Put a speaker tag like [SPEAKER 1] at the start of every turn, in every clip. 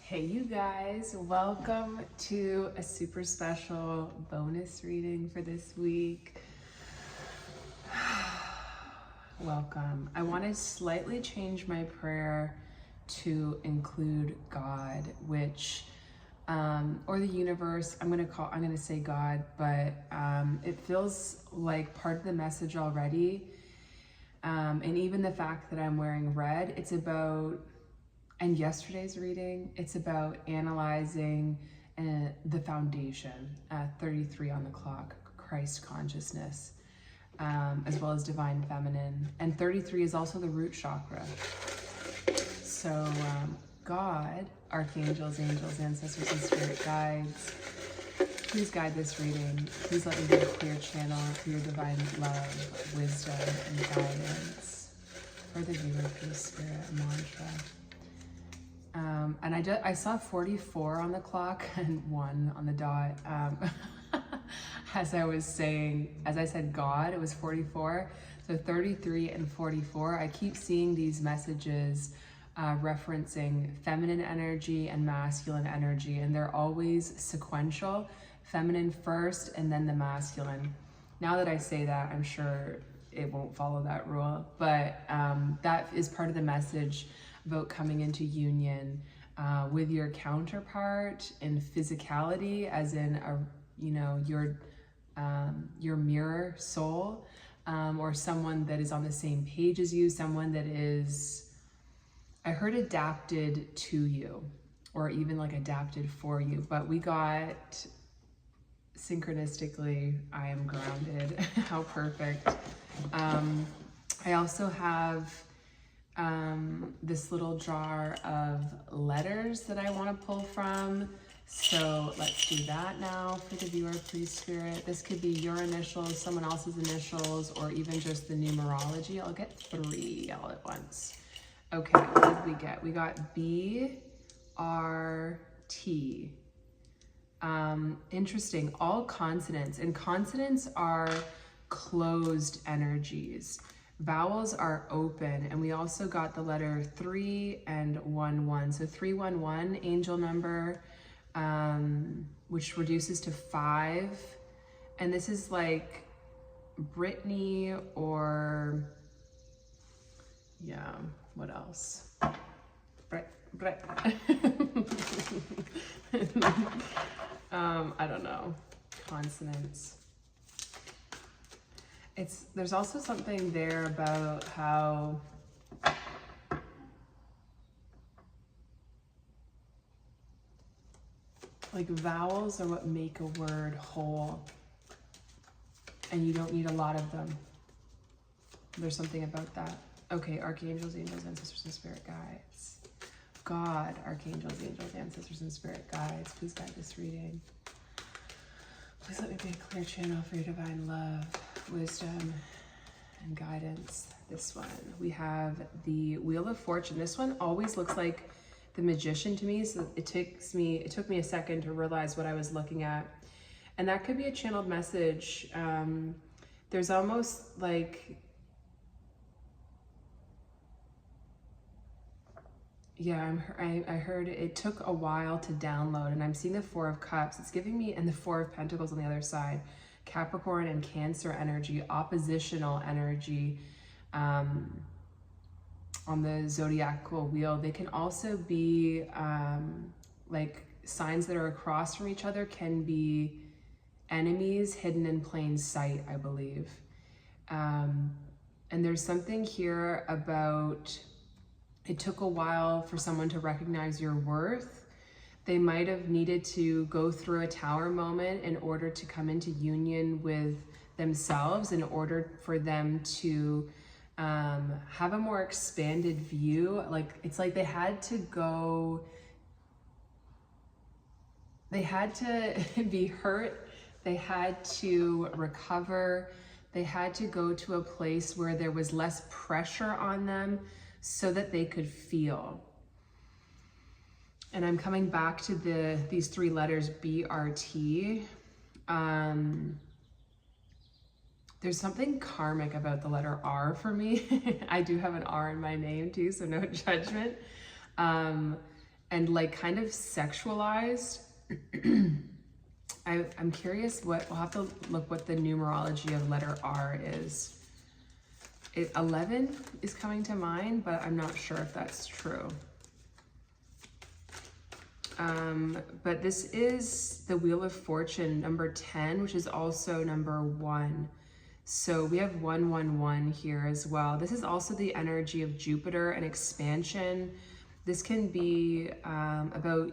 [SPEAKER 1] Hey you guys, welcome to a super special bonus reading for this week. Welcome. I want to slightly change my prayer to include God, which or the universe. I'm gonna say God, but it feels like part of the message already. And even the fact that I'm wearing red, it's about, and yesterday's reading, it's about analyzing the foundation, 33 on the clock, Christ consciousness, as well as divine feminine. And 33 is also the root chakra. So God, archangels, angels, ancestors, and spirit guides, please guide this reading. Please let me be a clear channel for your divine love, wisdom, and guidance. For the viewer, peace, spirit, mantra. And I saw 44 on the clock and 1 on the dot. As I said God, it was 44. So 33 and 44. I keep seeing these messages referencing feminine energy and masculine energy, and they're always sequential. Feminine first and then the masculine. Now that I say that, I'm sure it won't follow that rule, but that is part of the message about coming into union with your counterpart in physicality, as in your mirror soul, or someone that is on the same page as you, someone that is, I heard, adapted to you, or even like adapted for you. But we got synchronistically, I am grounded. How perfect. I also have this little jar of letters that I want to pull from. So let's do that now for the viewer, please, spirit. This could be your initials, someone else's initials, or even just the numerology. I'll get 3 all at once. Okay, what did we get? We got B, R, T. Interesting, all consonants, and consonants are closed energies. Vowels are open, and we also got the letter 3 and 1, 1. So 311, angel number, which reduces to 5. And this is like Brittany, or yeah, what else? Brett. I don't know. Consonants. There's also something there about how like vowels are what make a word whole, and you don't need a lot of them. There's something about that. Okay, archangels, angels, ancestors, and spirit guides. God, archangels, angels, ancestors, and spirit guides, please guide this reading. Please let me be a clear channel for your divine love, wisdom, and guidance. This one, we have the Wheel of Fortune. This one always looks like the Magician to me, so it took me a second to realize what I was looking at. And that could be a channeled message. There's almost like, yeah, I heard it took a while to download, and I'm seeing the 4 of Cups. It's giving me, and the 4 of Pentacles on the other side, Capricorn and Cancer energy, oppositional energy on the zodiacal wheel. They can also be like signs that are across from each other, can be enemies hidden in plain sight, I believe. And there's something here about, it took a while for someone to recognize your worth. They might have needed to go through a tower moment in order to come into union with themselves, in order for them to have a more expanded view. Like, it's like they had to be hurt, they had to recover, they had to go to a place where there was less pressure on them so that they could feel. And I'm coming back to these 3 letters, BRT. There's something karmic about the letter R for me. I do have an R in my name too, so no judgment. and like kind of sexualized. I'm curious what, we'll have to look what the numerology of letter R is. 11 is coming to mind, but I'm not sure if that's true. But this is the Wheel of Fortune, number 10, which is also number 1. So we have 111 here as well. This is also the energy of Jupiter and expansion. This can be about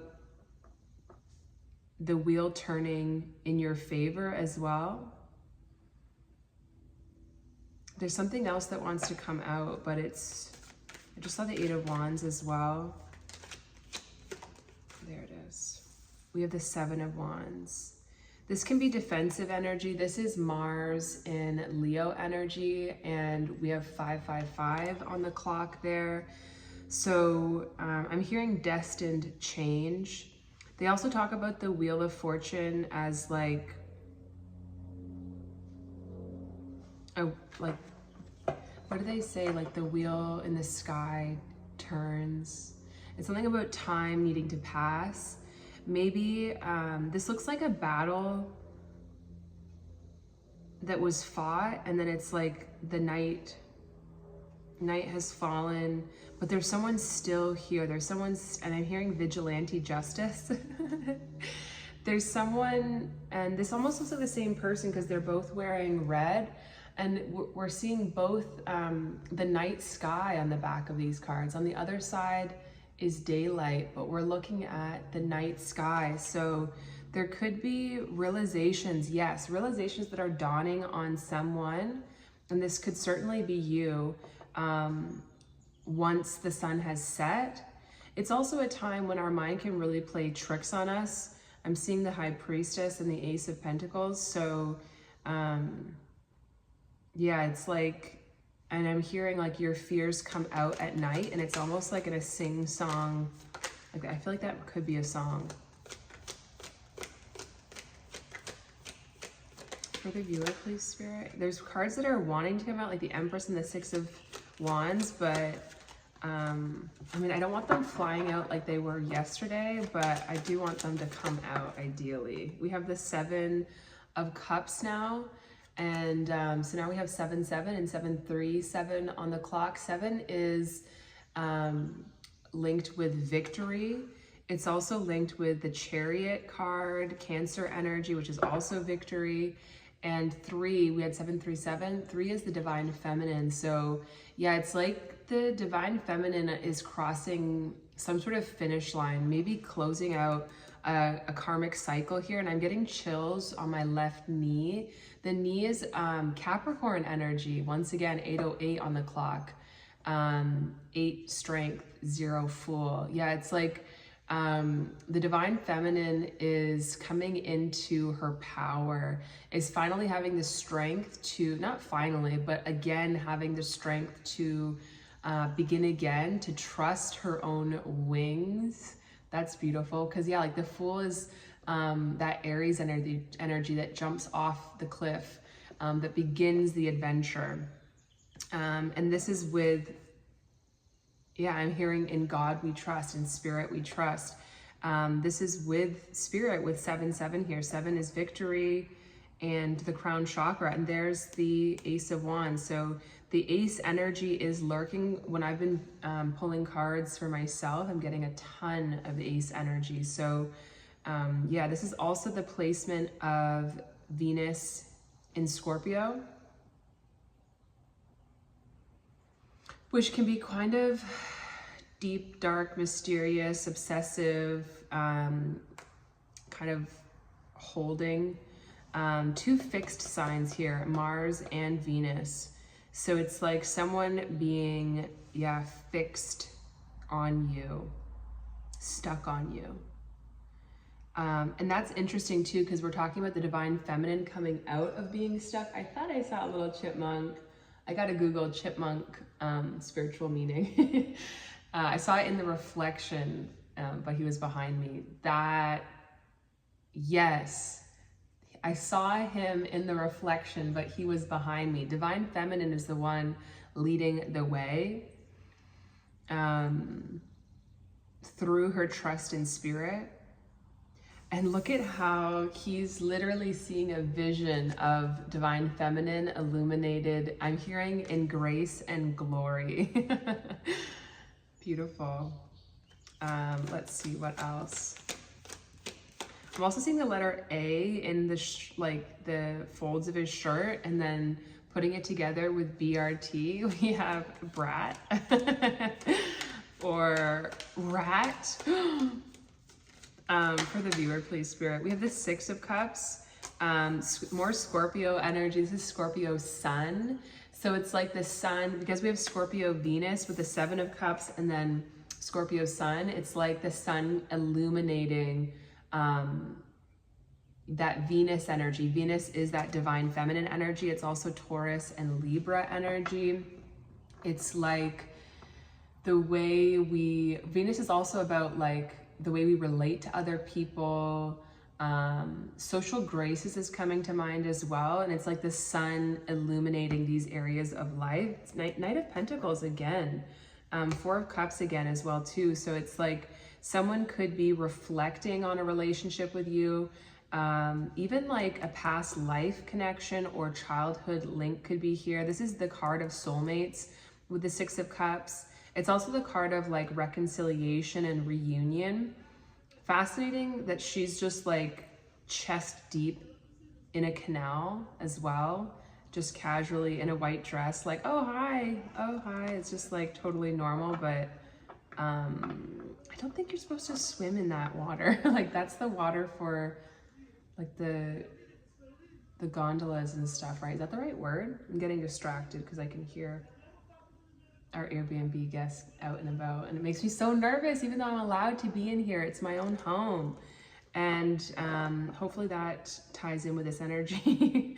[SPEAKER 1] the wheel turning in your favor as well. There's something else that wants to come out, but it's, I just saw the 8 of Wands as well. There it is. We have the 7 of Wands. This can be defensive energy. This is Mars in Leo energy, and we have 555 on the clock there. So I'm hearing destined change. They also talk about the Wheel of Fortune as like what do they say? Like the wheel in the sky turns. It's something about time needing to pass. Maybe this looks like a battle that was fought, and then it's like the night has fallen, but there's someone still here. There's someone, and I'm hearing vigilante justice. There's someone, and this almost looks like the same person because they're both wearing red, and we're seeing both the night sky on the back of these cards. On the other side is daylight, but we're looking at the night sky. So there could be realizations, yes, realizations that are dawning on someone, and this could certainly be you once the sun has set. It's also a time when our mind can really play tricks on us. I'm seeing the High Priestess and the Ace of Pentacles. So yeah, it's like, and I'm hearing like your fears come out at night, and it's almost like in a sing-song. Like, I feel like that could be a song. For the viewer, please, Spirit. There's cards that are wanting to come out, like the Empress and the 6 of Wands, but I mean, I don't want them flying out like they were yesterday, but I do want them to come out ideally. We have the 7 of Cups now. And so now we have 7-7 and 7-3-7 on the clock. 7 is linked with victory. It's also linked with the Chariot card, Cancer energy, which is also victory. And 3, we had 7-3-7. 3 is the Divine Feminine. So yeah, it's like the Divine Feminine is crossing some sort of finish line, maybe closing out a karmic cycle here. And I'm getting chills on my left knee. The knee is Capricorn energy. Once again, 808 on the clock. 8 strength, 0 fool. Yeah, it's like the Divine Feminine is coming into her power, is finally having the strength to, not finally, but again, having the strength to begin again, to trust her own wings. That's beautiful. Because yeah, like the Fool is that Aries energy that jumps off the cliff, that begins the adventure. And this is with, yeah, I'm hearing in God we trust, in Spirit we trust. This is with Spirit, with 7-7 here. 7 is victory and the crown chakra, and there's the Ace of Wands. So the Ace energy is lurking. When I've been pulling cards for myself, I'm getting a ton of Ace energy. So yeah, this is also the placement of Venus in Scorpio, which can be kind of deep, dark, mysterious, obsessive, kind of holding. 2 fixed signs here, Mars and Venus. So it's like someone being, yeah, fixed on you, stuck on you. And that's interesting too, because we're talking about the Divine Feminine coming out of being stuck. I thought I saw a little chipmunk. I got to Google chipmunk spiritual meaning. I saw it in the reflection, but he was behind me. That, yes, I saw him in the reflection, but he was behind me. Divine Feminine is the one leading the way. through her trust in spirit. And look at how he's literally seeing a vision of divine feminine illuminated, I'm hearing, in grace and glory. Beautiful. Let's see what else. I'm also seeing the letter A in the the folds of his shirt, and then putting it together with BRT, we have brat or rat. For the viewer, please, Spirit. We have the Six of Cups, more Scorpio energy. This is Scorpio Sun. So it's like the sun, because we have Scorpio Venus with the Seven of Cups and then Scorpio Sun. It's like the sun illuminating that Venus energy. Venus is that divine feminine energy. It's also Taurus and Libra energy. It's like the way Venus is also about like the way we relate to other people. Social graces is coming to mind as well. And it's like the sun illuminating these areas of life. It's Knight of Pentacles again. Four of Cups again as well too. So it's like someone could be reflecting on a relationship with you. Even like a past life connection or childhood link could be here. This is the card of soulmates with the Six of Cups. It's also the card of like reconciliation and reunion. Fascinating that she's just like chest deep in a canal as well, just casually in a white dress, like, oh hi, oh hi. It's just like totally normal, but I don't think you're supposed to swim in that water. Like that's the water for like the gondolas and stuff, right? Is that the right word? I'm getting distracted because I can hear our Airbnb guests out and about, and it makes me so nervous even though I'm allowed to be in here. It's my own home, and hopefully that ties in with this energy.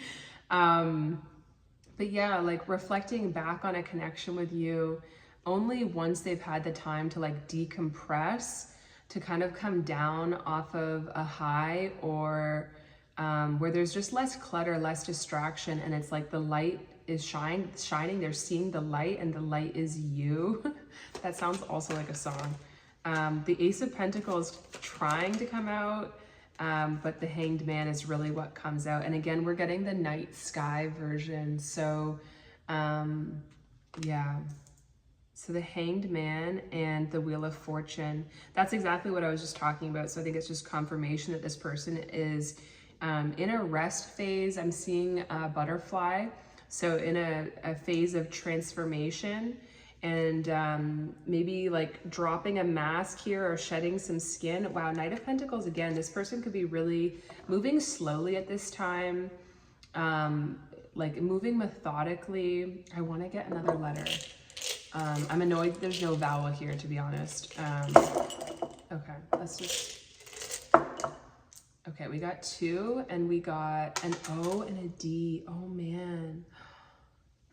[SPEAKER 1] But yeah, like reflecting back on a connection with you only once they've had the time to like decompress, to kind of come down off of a high, or where there's just less clutter, less distraction, and it's like the light is shining, they're seeing the light, and the light is you. That sounds also like a song. The Ace of Pentacles trying to come out, but the Hanged Man is really what comes out. And again, we're getting the night sky version. So yeah. So the Hanged Man and the Wheel of Fortune, that's exactly what I was just talking about. So I think it's just confirmation that this person is in a rest phase. I'm seeing a butterfly. So in a phase of transformation, and maybe like dropping a mask here or shedding some skin. Wow, Knight of Pentacles again. This person could be really moving slowly at this time, like moving methodically. I want to get another letter. I'm annoyed that there's no vowel here, to be honest. Okay, let's just... Okay, we got 2, and we got an O and a D. Oh man.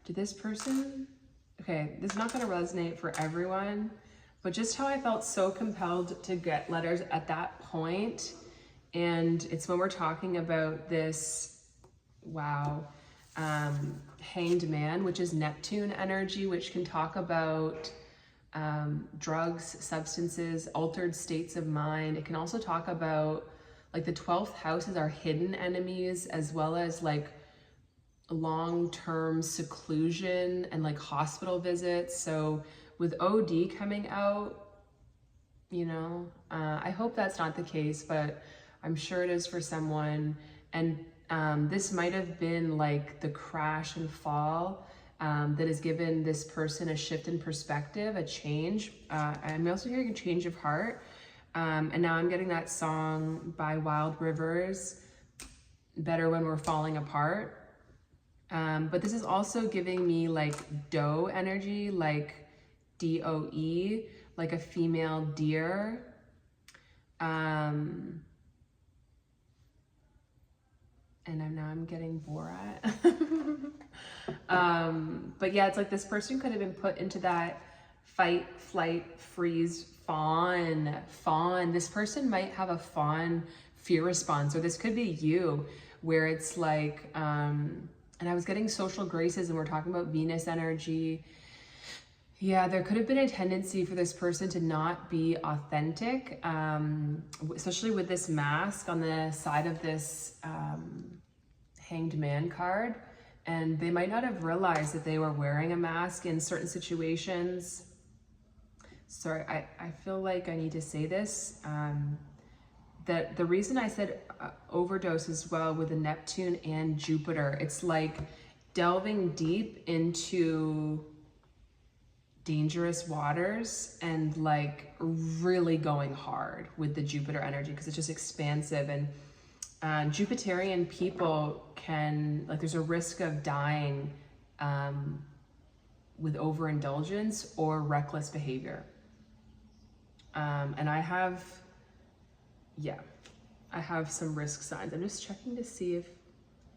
[SPEAKER 1] Did this person... Okay, this is not going to resonate for everyone, but just how I felt so compelled to get letters at that point. And it's when we're talking about this, wow, Hanged Man, which is Neptune energy, which can talk about drugs, substances, altered states of mind. It can also talk about like the 12th house is our hidden enemies, as well as like long-term seclusion and like hospital visits. So with OD coming out, you know, I hope that's not the case, but I'm sure it is for someone. And this might have been like the crash and fall that has given this person a shift in perspective, a change. I'm also hearing a change of heart. And now I'm getting that song by Wild Rivers, Better When We're Falling Apart. But this is also giving me like doe energy, like D-O-E, like a female deer. And now I'm getting Borat. But yeah, it's like this person could have been put into that fight, flight, freeze, fawn. This person might have a fawn fear response, or this could be you, where it's like, and I was getting social graces, and we're talking about Venus energy. Yeah, there could have been a tendency for this person to not be authentic, especially with this mask on the side of this Hanged Man card. And they might not have realized that they were wearing a mask in certain situations. Sorry, I feel like I need to say this. That the reason I said overdose as well with the Neptune and Jupiter, it's like delving deep into dangerous waters and like really going hard with the Jupiter energy because it's just expansive. And Jupiterian people can, like, there's a risk of dying with overindulgence or reckless behavior. And I have some risk signs. I'm just checking to see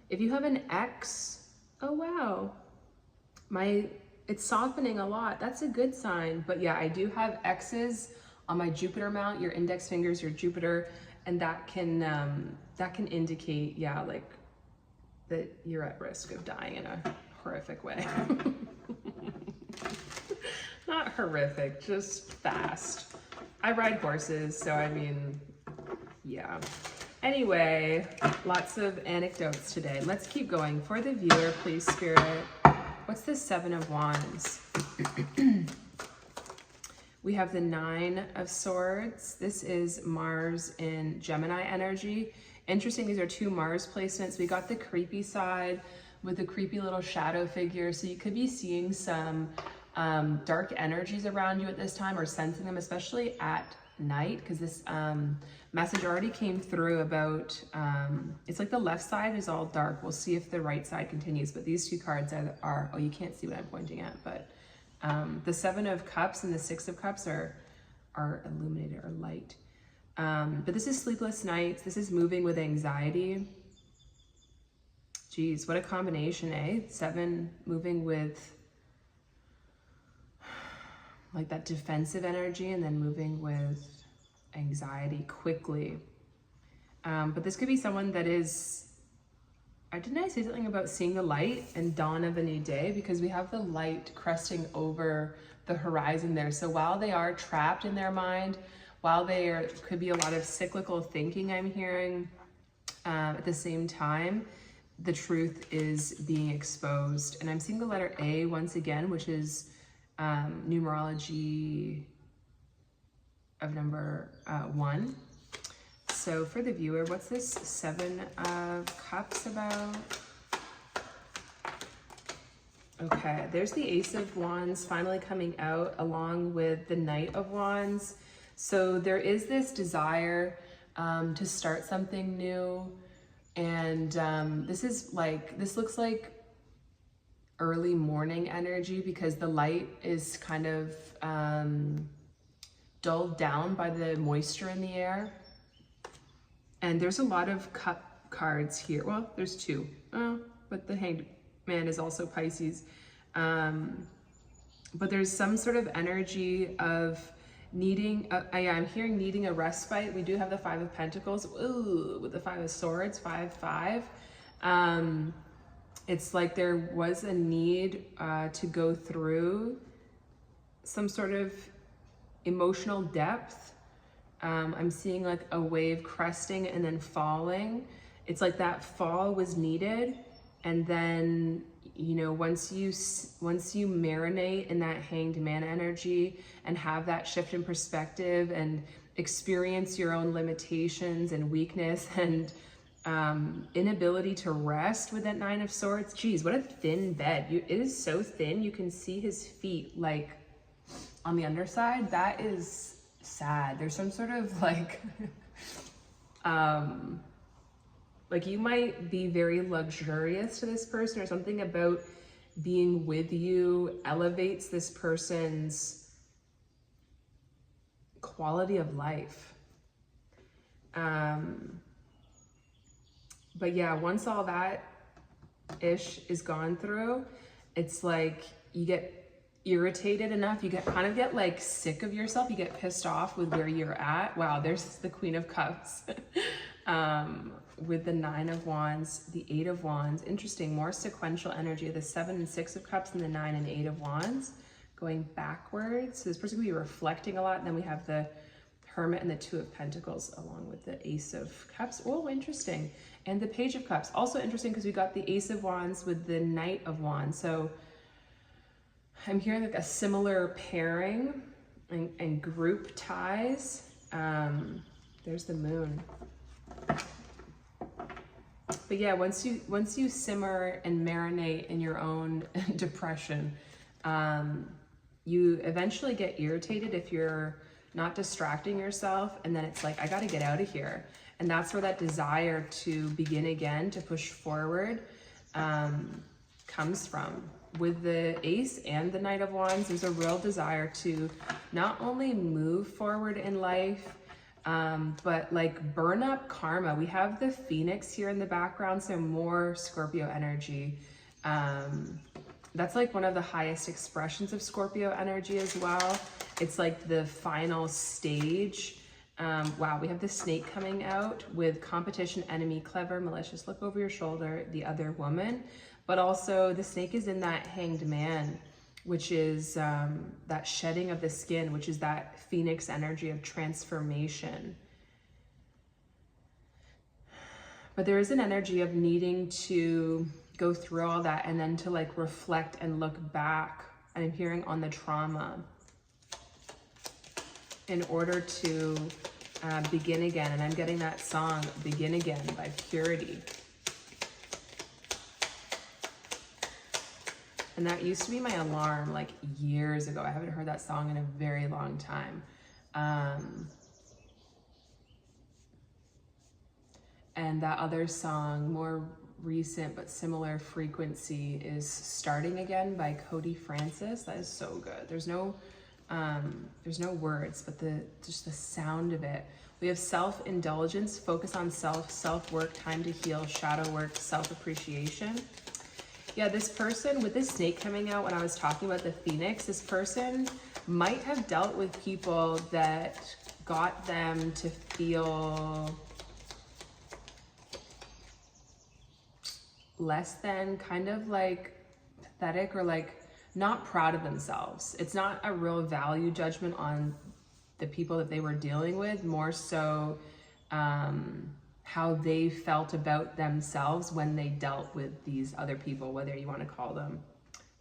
[SPEAKER 1] if you have an X. Oh wow, it's softening a lot. That's a good sign. But yeah, I do have X's on my Jupiter mount, your index fingers, your Jupiter, and that can indicate, yeah, like that you're at risk of dying in a horrific way. Not horrific, just fast. I ride horses, so I mean, yeah. Anyway, lots of anecdotes today. Let's keep going. For the viewer, please, Spirit. What's the Seven of Wands? We have the Nine of Swords. This is Mars in Gemini energy. Interesting, these are two Mars placements. We got the creepy side with the creepy little shadow figure. So you could be seeing some dark energies around you at this time or sensing them, especially at night, because this message already came through about, it's like the left side is all dark. We'll see if the right side continues, but these two cards are oh, you can't see what I'm pointing at, but the Seven of Cups and the Six of Cups are illuminated or light. But this is sleepless nights. This is moving with anxiety. Geez, what a combination, eh? Seven moving with like that defensive energy and then moving with anxiety quickly. But this could be someone that is, didn't I say something about seeing the light and dawn of a new day? Because we have the light cresting over the horizon there. So while they are trapped in their mind, while there could be a lot of cyclical thinking I'm hearing, at the same time, the truth is being exposed. And I'm seeing the letter A once again, which is numerology of number 1. So for the viewer, what's this Seven of Cups about? Okay, there's the Ace of Wands finally coming out along with the Knight of Wands. So there is this desire to start something new. And this looks like early morning energy because the light is kind of dulled down by the moisture in the air. And there's a lot of cup cards here. Well, there's two, but the Hanged Man is also Pisces. But there's some sort of energy of needing, I'm hearing needing a respite. We do have the Five of Pentacles. Ooh, with the Five of Swords, 5-5. It's like there was a need to go through some sort of emotional depth. I'm seeing like a wave cresting and then falling. It's like that fall was needed. And then, you know, once you marinate in that Hanged Man energy and have that shift in perspective and experience your own limitations and weakness and inability to rest with that Nine of Swords. Geez, what a thin bed. It is so thin. You can see his feet like on the underside. That is sad. There's some sort of like, like you might be very luxurious to this person, or something about being with you elevates this person's quality of life. But yeah, once all that ish is gone through, it's like you get irritated enough, you kind of get like sick of yourself, you get pissed off with where you're at. Wow, there's the Queen of Cups. With the Nine of Wands, the Eight of Wands. Interesting, more sequential energy. The 7 and 6 of Cups and the 9 and 8 of Wands. going backwards. So this person could be reflecting a lot. And then we have the Hermit and the Two of Pentacles along with the Ace of Cups. Oh, interesting. And the Page of Cups. Also interesting because we got the Ace of Wands with the Knight of Wands. So I'm hearing like a similar pairing and group ties. There's the Moon. But yeah, once you simmer and marinate in your own depression, you eventually get irritated if you're not distracting yourself, and then it's like, I got to get out of here. And that's where that desire to begin again, to push forward, comes from. With the Ace and the Knight of Wands, there's a real desire to not only move forward in life, but like burn up karma. We have the Phoenix here in the background, so more Scorpio energy. That's like one of the highest expressions of Scorpio energy as well. It's like the final stage. Wow, we have the Snake coming out with competition, enemy, clever, malicious, look over your shoulder, the other woman. But also the Snake is in that Hanged Man, which is that shedding of the skin, which is that Phoenix energy of transformation. But there is an energy of needing to go through all that and then to like reflect and look back. And I'm hearing on the trauma in order to begin again. And I'm getting that song, Begin Again by Purity. And that used to be my alarm like years ago. I haven't heard that song in a very long time. And that other song, more recent but similar frequency, is Starting Again by Cody Francis. That is so good. There's no words, but just the sound of it. We have self-indulgence, focus on self-work, time to heal, shadow work, self-appreciation. Yeah, this person with this Snake coming out, when I was talking about the Phoenix, this person might have dealt with people that got them to feel less than, kind of like pathetic or like not proud of themselves. It's not a real value judgment on the people that they were dealing with, more so how they felt about themselves when they dealt with these other people, whether you want to call them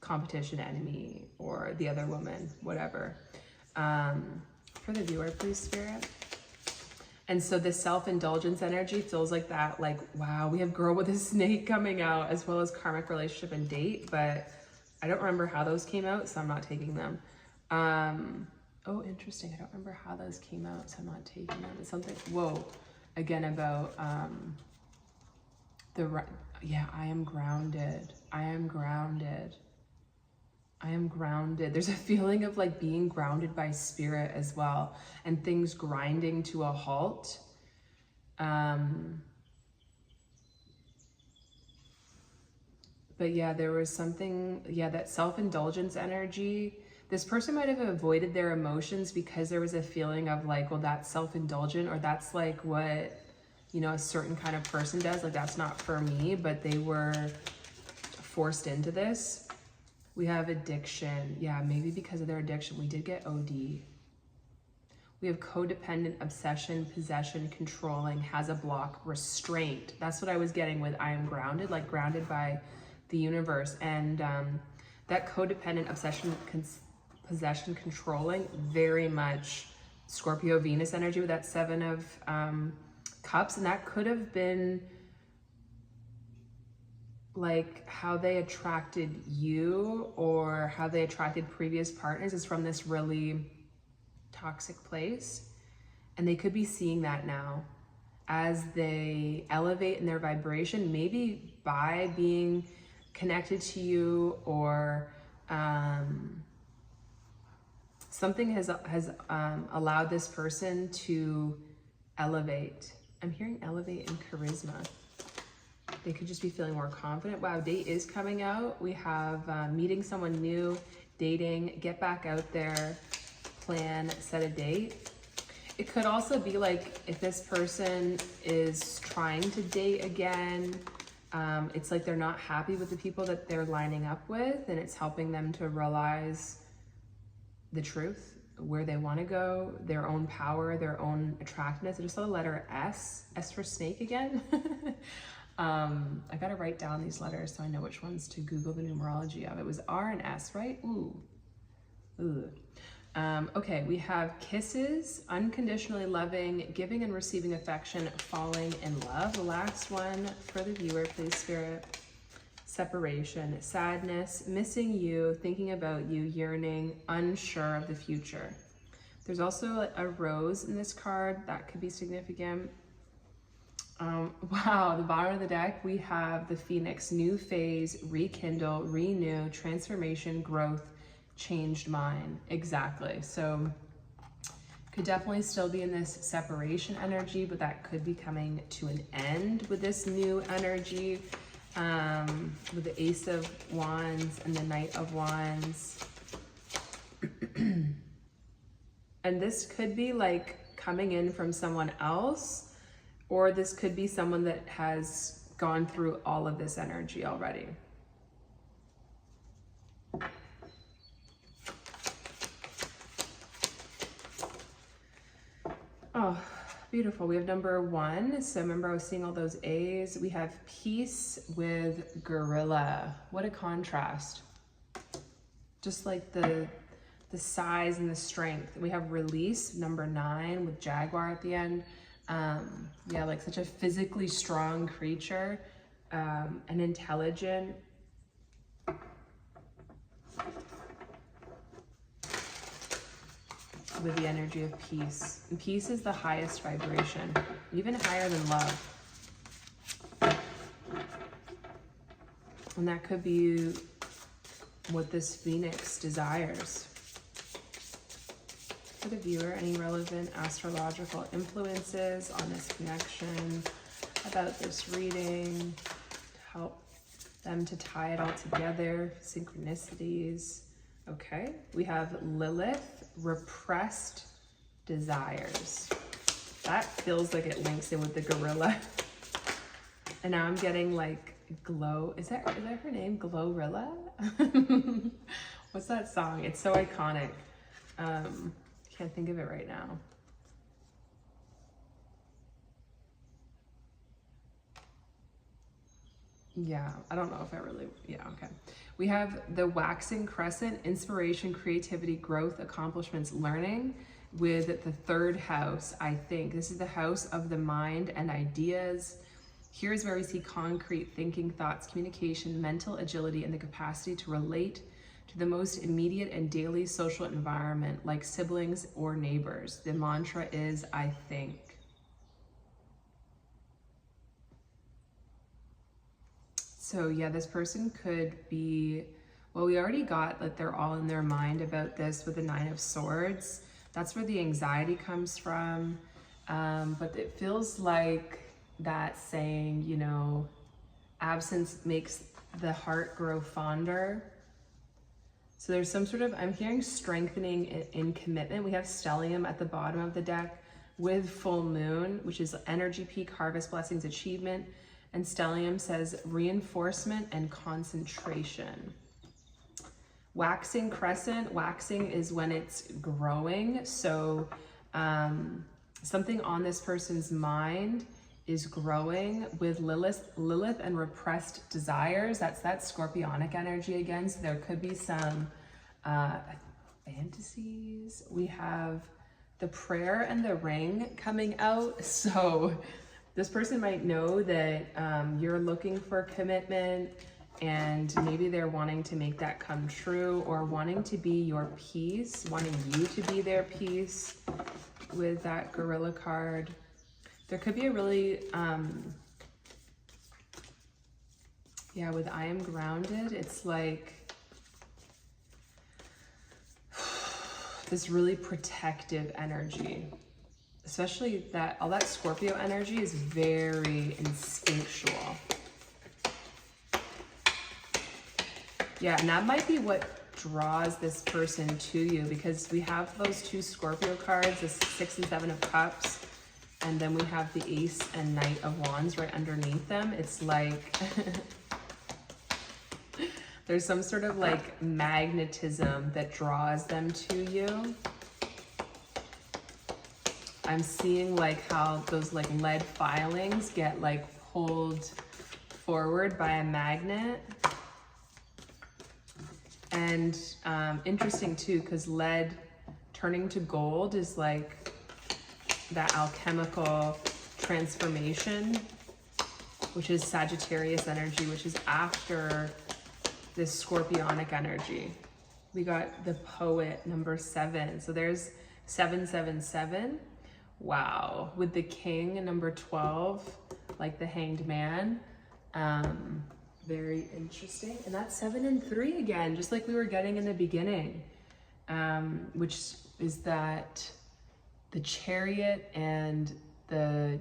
[SPEAKER 1] competition, enemy, or the other woman, whatever. For the viewer, please, Spirit. And so the self-indulgence energy feels like that, like, wow, we have Girl with a Snake coming out, as well as karmic relationship and date, but I don't remember how those came out, so I'm not taking them. Oh, interesting. I don't remember how those came out, so I'm not taking them. It's something, whoa, again, about yeah, I am grounded. I am grounded. I am grounded. There's a feeling of like being grounded by spirit as well, and things grinding to a halt. But yeah, there was something, yeah, that self-indulgence energy. This person might have avoided their emotions because there was a feeling of like, well, that's self-indulgent, or that's like what, you know, a certain kind of person does. Like, that's not for me, but they were forced into this. We have addiction. Yeah, maybe because of their addiction. We did get OD. We have codependent, obsession, possession, controlling, has a block, restraint. That's what I was getting with I am grounded, like grounded by the universe. And that codependent, obsession, possession, controlling, very much Scorpio Venus energy with that Seven of Cups. And that could have been like how they attracted you, or how they attracted previous partners, is from this really toxic place. And they could be seeing that now as they elevate in their vibration, maybe by being connected to you, or something has allowed this person to elevate. I'm hearing elevate and charisma. They could just be feeling more confident. Wow, date is coming out. We have meeting someone new, dating, get back out there, plan, set a date. It could also be like if this person is trying to date again, it's like they're not happy with the people that they're lining up with, and it's helping them to realize the truth, where they want to go, their own power, their own attractiveness. I just saw the letter S for snake again. I got to write down these letters so I know which ones to Google the numerology of. It was R and S, right? Ooh. Okay, we have kisses, unconditionally loving, giving and receiving affection, falling in love. The last one for the viewer, please, Spirit. Separation, sadness, missing you, thinking about you, yearning, unsure of the future. There's also a rose in this card that could be significant. Wow, the bottom of the deck, we have the Phoenix, new phase, rekindle, renew, transformation, growth, changed mind. Exactly. So could definitely still be in this separation energy, but that could be coming to an end with this new energy, with the Ace of Wands and the Knight of Wands. And this could be like coming in from someone else, or this could be someone that has gone through all of this energy already. Oh, beautiful. We have number 1. So remember I was seeing all those A's. We have peace with gorilla. What a contrast. Just like the size and the strength. We have release, number 9, with jaguar at the end. Yeah, like such a physically strong creature, and intelligent. With the energy of peace. And peace is the highest vibration, even higher than love. And that could be what this Phoenix desires. For the viewer, any relevant astrological influences on this connection, about this reading, to help them to tie it all together, synchronicities. Okay, we have Lilith, repressed desires. That feels like it links in with the gorilla. And now I'm getting like Glow, is that her name? Glorilla? What's that song? It's so iconic. Can't think of it right now. Yeah, I don't know if I really, yeah, okay. We have the waxing crescent, inspiration, creativity, growth, accomplishments, learning, with the 3rd house, I think. This is the house of the mind and ideas. Here's where we see concrete thinking, thoughts, communication, mental agility, and the capacity to relate to the most immediate and daily social environment, like siblings or neighbors. The mantra is, I think. So yeah, this person could be, well, we already got that they're all in their mind about this with the 9 of Swords. That's where the anxiety comes from. But it feels like that saying, you know, absence makes the heart grow fonder. So there's some sort of, I'm hearing strengthening in commitment. We have stellium at the bottom of the deck with full moon, which is energy peak, harvest, blessings, achievement. And stellium says reinforcement and concentration. Waxing crescent, waxing is when it's growing. So something on this person's mind is growing with Lilith and repressed desires. That's that scorpionic energy again. So there could be some fantasies. We have the prayer and the ring coming out. So this person might know that you're looking for commitment, and maybe they're wanting to make that come true, or wanting to be your peace, wanting you to be their peace with that gorilla card. There could be a really, yeah, with I am grounded, it's like this really protective energy. Especially that all that Scorpio energy is very instinctual. Yeah, and that might be what draws this person to you, because we have those 2 Scorpio cards, the 6 and 7 of Cups, and then we have the Ace and Knight of Wands right underneath them. It's like There's some sort of like magnetism that draws them to you. I'm seeing like how those like lead filings get like pulled forward by a magnet. And interesting too, because lead turning to gold is like that alchemical transformation, which is Sagittarius energy, which is after this Scorpionic energy. We got the Poet, number 7. So there's 777. Wow. With the King, number 12, like the Hanged Man. Very interesting. And that's 7 and 3 again, just like we were getting in the beginning, which is that the Chariot and the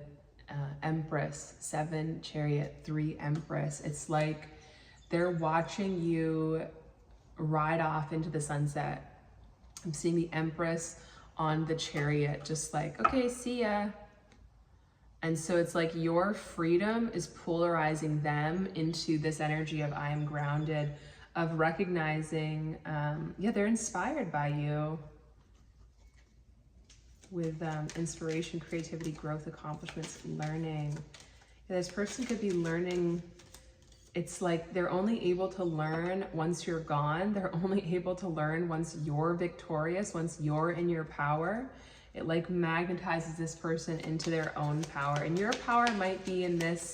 [SPEAKER 1] Empress. 7 Chariot, 3 Empress. It's like they're watching you ride off into the sunset. I'm seeing the Empress on the Chariot, just like, okay, see ya. And so it's like your freedom is polarizing them into this energy of I am grounded, of recognizing, yeah, they're inspired by you with inspiration, creativity, growth, accomplishments, learning. Yeah, this person could be learning. It's like they're only able to learn once you're gone. They're only able to learn once you're victorious, once you're in your power. It like magnetizes this person into their own power. And your power might be in this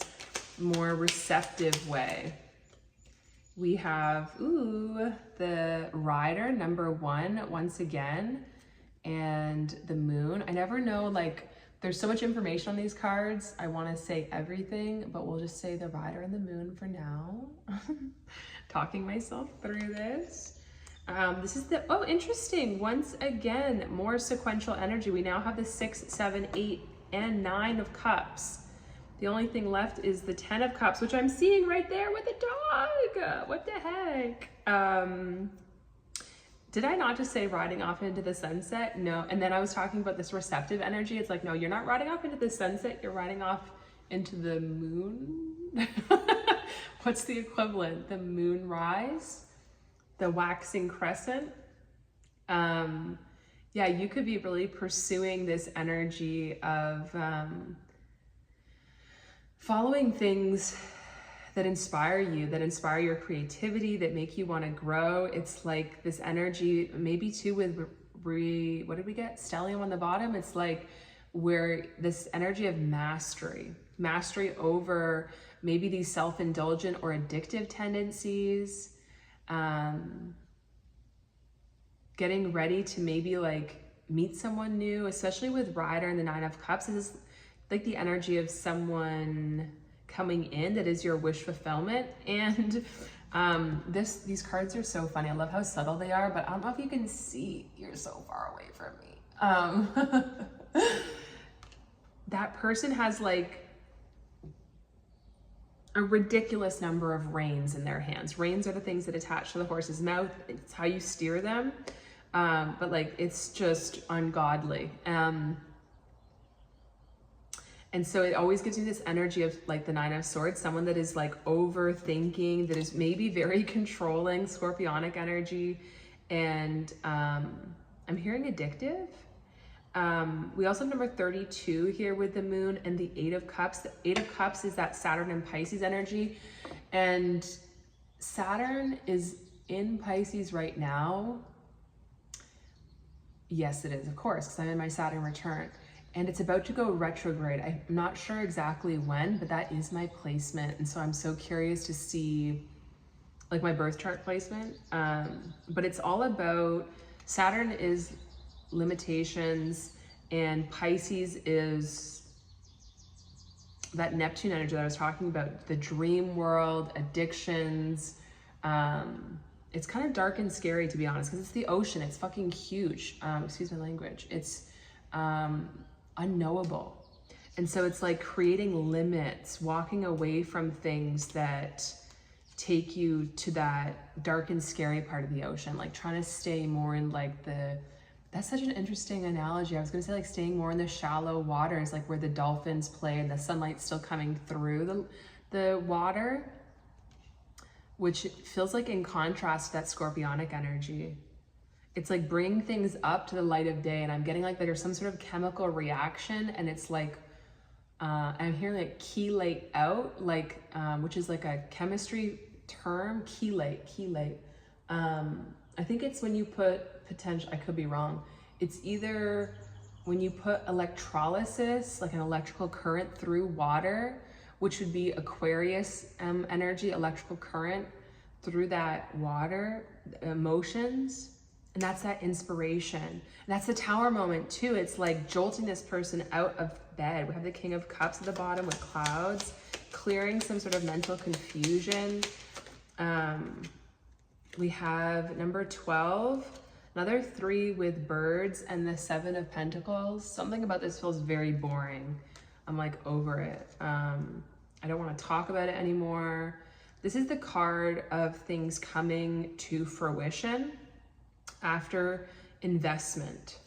[SPEAKER 1] more receptive way. We have, ooh, the Rider, number 1, once again, and the Moon. I never know, like, there's so much information on these cards. I want to say everything, but we'll just say the Rider and the Moon for now. Talking myself through this. This is the, oh, interesting. Once again, more sequential energy. We now have the 6, 7, 8, and 9 of Cups. The only thing left is the 10 of Cups, which I'm seeing right there with the dog. What the heck? Did I not just say riding off into the sunset? No. And then I was talking about this receptive energy. It's like, no, you're not riding off into the sunset. You're riding off into the moon. What's the equivalent? The moon rise? The waxing crescent. Yeah, you could be really pursuing this energy of following things that inspire you, that inspire your creativity, that make you want to grow. It's like this energy, maybe too with what did we get? Stellium on the bottom. It's like where this energy of mastery over maybe these self-indulgent or addictive tendencies. Getting ready to maybe like meet someone new, especially with Rider and the 9 of Cups. This is like the energy of someone coming in that is your wish fulfillment. And these cards are so funny. I love how subtle they are, but I don't know if you can see. You're so far away from me. That person has like a ridiculous number of reins in their hands. Reins are the things that attach to the horse's mouth. It's how you steer them. But like, it's just ungodly. And so it always gives me this energy of like the 9 of Swords, someone that is like overthinking, that is maybe very controlling, Scorpionic energy. And I'm hearing addictive. We also have number 32 here with the Moon and the 8 of Cups. The 8 of Cups is that Saturn and Pisces energy. And Saturn is in Pisces right now. Yes, it is, of course, because I'm in my Saturn return. And it's about to go retrograde. I'm not sure exactly when, but that is my placement. And so I'm so curious to see like my birth chart placement. But it's all about, Saturn is limitations and Pisces is that Neptune energy that I was talking about, the dream world, addictions. It's kind of dark and scary, to be honest, because it's the ocean. It's fucking huge. Excuse my language. It's unknowable. And so it's like creating limits, walking away from things that take you to that dark and scary part of the ocean, like trying to stay more in like that's such an interesting analogy. I was gonna say like staying more in the shallow waters, like where the dolphins play and the sunlight's still coming through the water. which feels like in contrast to that scorpionic energy. It's like bringing things up to the light of day, and I'm getting like there's some sort of chemical reaction, and it's like, I'm hearing like chelate out, like, which is like a chemistry term, chelate. I think it's when you put potential, I could be wrong. It's either when you put electrolysis, like an electrical current through water, which would be Aquarius energy, electrical current through that water, emotions, and that's that inspiration. And that's the Tower moment too. It's like jolting this person out of bed. We have the King of Cups at the bottom with clouds, clearing some sort of mental confusion. We have number 12, another 3 with birds, and the 7 of Pentacles. Something about this feels very boring. I'm like over it. I don't want to talk about it anymore. This is the card of things coming to fruition after investment.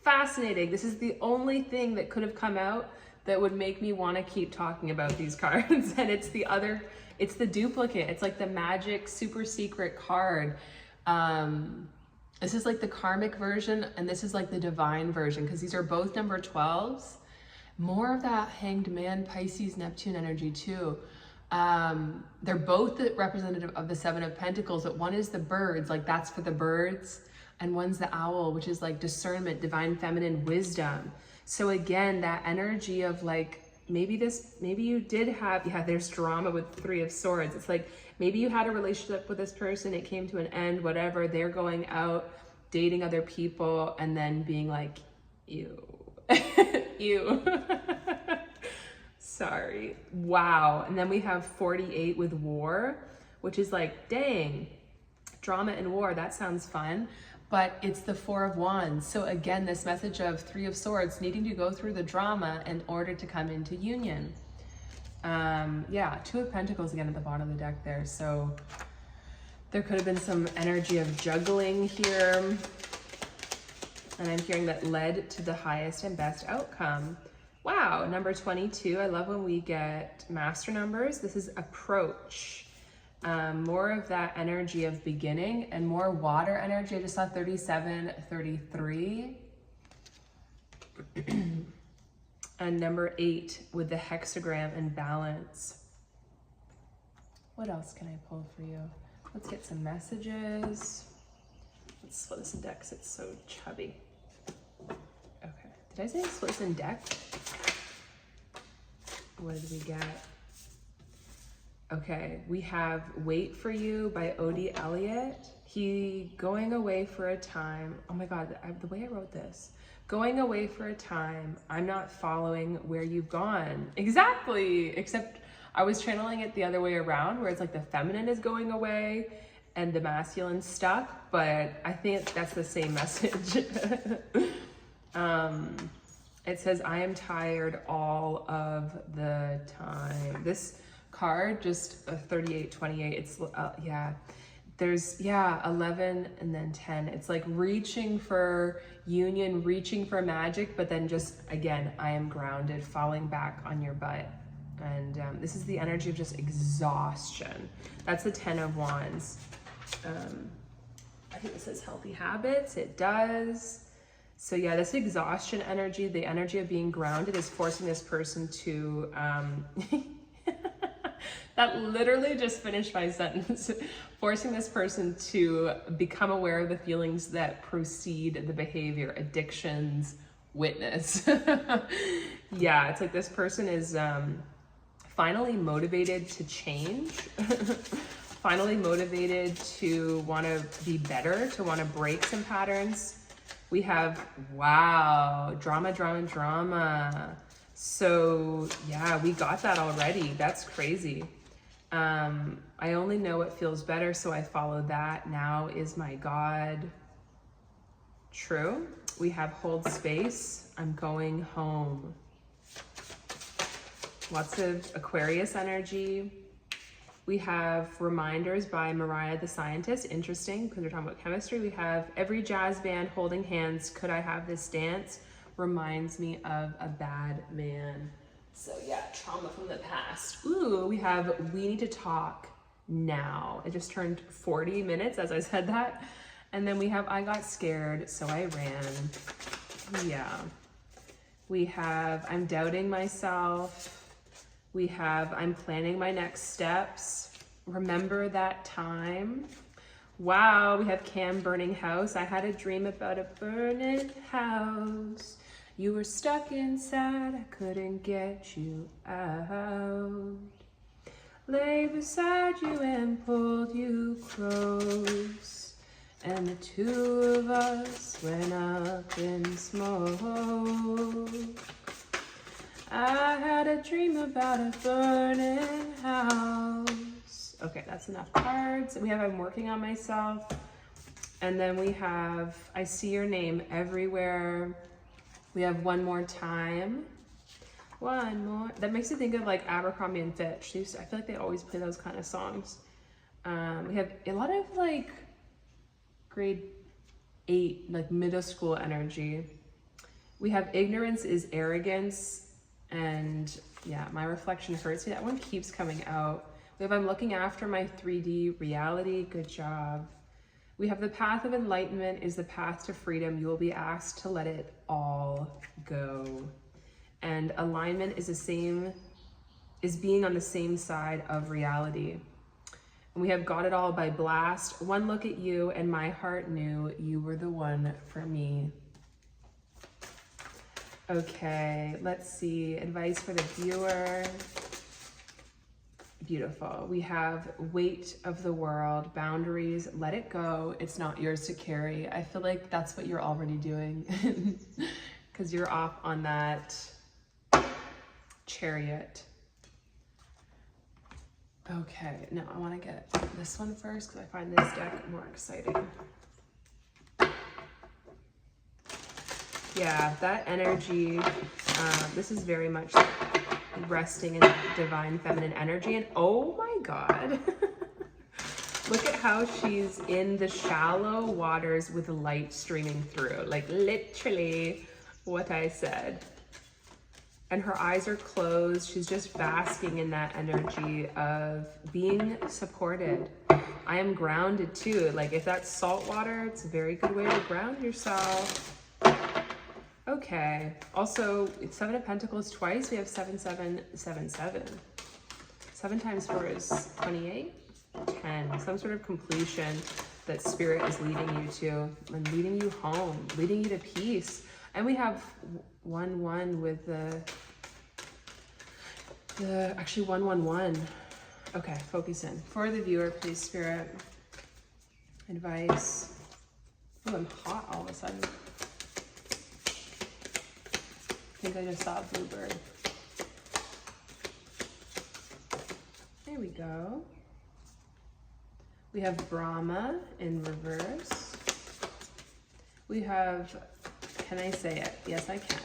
[SPEAKER 1] Fascinating. This is the only thing that could have come out that would make me want to keep talking about these cards. And it's the duplicate. It's like the magic super secret card. This is like the karmic version, and this is like the divine version, because these are both number 12s. More of that Hanged Man, Pisces, Neptune energy too. They're both the representative of the 7 of Pentacles, but one is the birds, like that's for the birds, and one's the owl, which is like discernment, divine feminine wisdom. So again, that energy of like, maybe you did have, yeah, there's drama with 3 of Swords. It's like, maybe you had a relationship with this person, it came to an end, whatever, they're going out, dating other people, and then being like, ew, ew. Sorry, wow. And then we have 48 with war, which is like, dang, drama and war, that sounds fun. But it's the 4 of Wands. So again, this message of 3 of Swords, needing to go through the drama in order to come into union. Yeah, 2 of Pentacles again at the bottom of the deck there. So there could have been some energy of juggling here. And I'm hearing that led to the highest and best outcome. Wow, number 22. I love when we get master numbers. This is approach. More of that energy of beginning and more water energy. I just saw 37, 33. And number 8 with the hexagram and balance. What else can I pull for you? Let's get some messages. Let's split this in decks. It's so chubby. Okay. Did I say split this in deck? What did we get? Okay, we have Wait For You by Odie Elliott. He going away for a time. Oh my God, the way I wrote this. Going away for a time. I'm not following where you've gone. Exactly, except I was channeling it the other way around, where it's like the feminine is going away and the masculine stuck, but I think that's the same message. It says, I am tired all of the time. This card, just 38, 28, it's, yeah, there's, yeah, 11 and then 10. It's like reaching for union, reaching for magic, but then just, again, I am grounded, falling back on your butt. And this is the energy of just exhaustion. That's the 10 of Wands. I think it says healthy habits. It does. So yeah, this exhaustion energy, the energy of being grounded, is forcing this person to, that literally just finished my sentence. Forcing this person to become aware of the feelings that precede the behavior, addictions, witness. Yeah, it's like this person is finally motivated to change, finally motivated to want to be better, to want to break some patterns. We have, wow, drama, drama, drama. So yeah, we got that already. That's crazy. I only know what feels better, so I follow that. Now is my God. True. We have hold space. I'm going home. Lots of Aquarius energy. We have Reminders by Mariah the Scientist. Interesting, because we're talking about chemistry. We have Every Jazz Band Holding Hands, Could I Have This Dance? Reminds me of a bad man. So yeah, trauma from the past. Ooh, we have We Need to Talk Now. It just turned 40 minutes as I said that. And then we have I Got Scared, So I Ran. Yeah. We have I'm Doubting Myself. We have I'm Planning My Next Steps. Remember That Time. Wow, we have Cam Burning House. I had a dream about a burning house. You were stuck inside, I couldn't get you out. Lay beside you and pulled you close. And the two of us went up in smoke. I had a dream about a burning house. Okay, that's enough cards. We have I'm Working on Myself. And then we have I See Your Name Everywhere. We have One More Time. One more. That makes me think of like Abercrombie and Fitch. I feel like they always play those kind of songs. We have a lot of like grade 8, like middle school energy. We have Ignorance is Arrogance, and yeah, My Reflection Hurts. See, that one keeps coming out. We have I'm Looking After My 3D Reality. Good job. We have The Path of Enlightenment is the path to freedom. You will be asked to let it all go. And Alignment is being on the same side of reality. And we have Got It All by Blast. One look at you and my heart knew you were the one for me. Okay, let's see. Advice for the viewer. Beautiful. We have Weight of the World, Boundaries, Let It Go. It's not yours to carry. I feel like that's what you're already doing because you're off on that Chariot. Okay, now I want to get this one first because I find this deck more exciting. Yeah, that energy, this is very much resting in divine feminine energy. And oh my God, look at how she's in the shallow waters with light streaming through, like literally what I said. And her eyes are closed. She's just basking in that energy of being supported. I am grounded too. Like if that's salt water, it's a very good way to ground yourself. Okay. Also, it's 7 of Pentacles twice. We have 7777. 7 times 4 is 28. 10. Some sort of completion that spirit is leading you to and leading you home, leading you to peace. And we have 1-1 with the actually 1-1-1. Okay, focus in. For the viewer, please, spirit. Advice. Oh, I'm hot all of a sudden. I think I just saw a bluebird. There we go. We have Brahma in reverse. We have, can I say it? Yes, I can.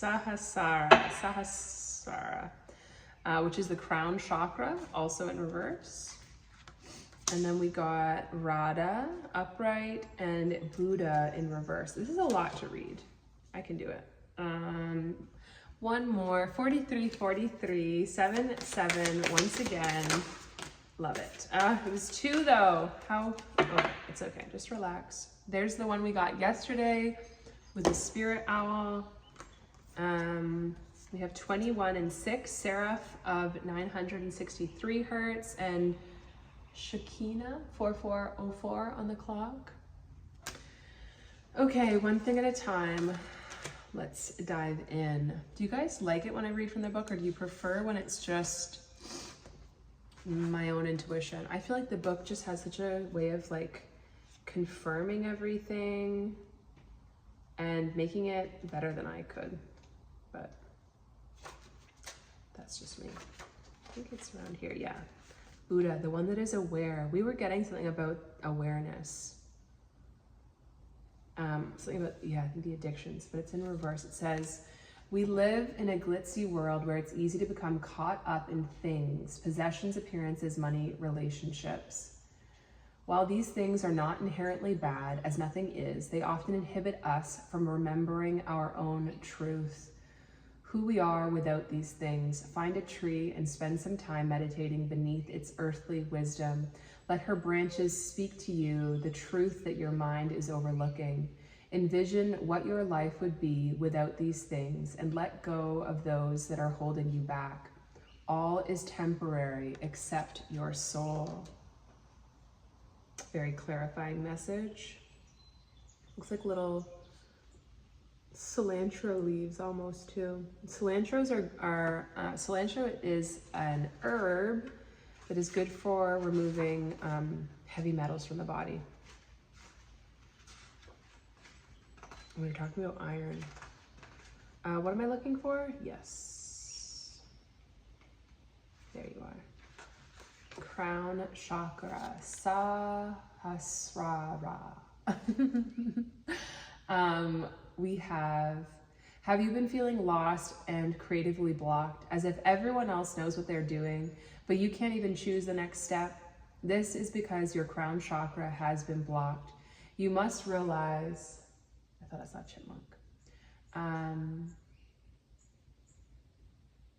[SPEAKER 1] Sahasrara, which is the crown chakra, also in reverse. And then we got Radha upright and Buddha in reverse. This is a lot to read. I can do it. One more, 43, 7, once again. Love it. It was 2 though. How, oh, it's okay, just relax. There's the one we got yesterday with the spirit owl. We have 21 and 6, Seraph of 963 hertz, and Shakina 4404 on the clock. Okay, one thing at a time. Let's dive in. Do you guys like it when I read from the book, or do you prefer when it's just my own intuition? I feel like the book just has such a way of like confirming everything and making it better than I could, but that's just me. I think it's around here, yeah. Buddha, the one that is aware. We were getting something about awareness. Something about, yeah, I think the addictions, but it's in reverse. It says, We live in a glitzy world where it's easy to become caught up in things, possessions, appearances, money, relationships. While these things are not inherently bad, as nothing is, they often inhibit us from remembering our own truth, who we are without these things. Find a tree and spend some time meditating beneath its earthly wisdom. Let her branches speak to you the truth that your mind is overlooking. Envision what your life would be without these things and let go of those that are holding you back. All is temporary except your soul. Very clarifying message. Looks like little cilantro leaves almost too. Cilantro is an herb that is good for removing heavy metals from the body. We were talking about iron. What am I looking for? Yes. There you are. Crown chakra, Sahasrara. We have you been feeling lost and creatively blocked, as if everyone else knows what they're doing, but you can't even choose the next step? This is because your crown chakra has been blocked. You must realize, I thought I saw a chipmunk,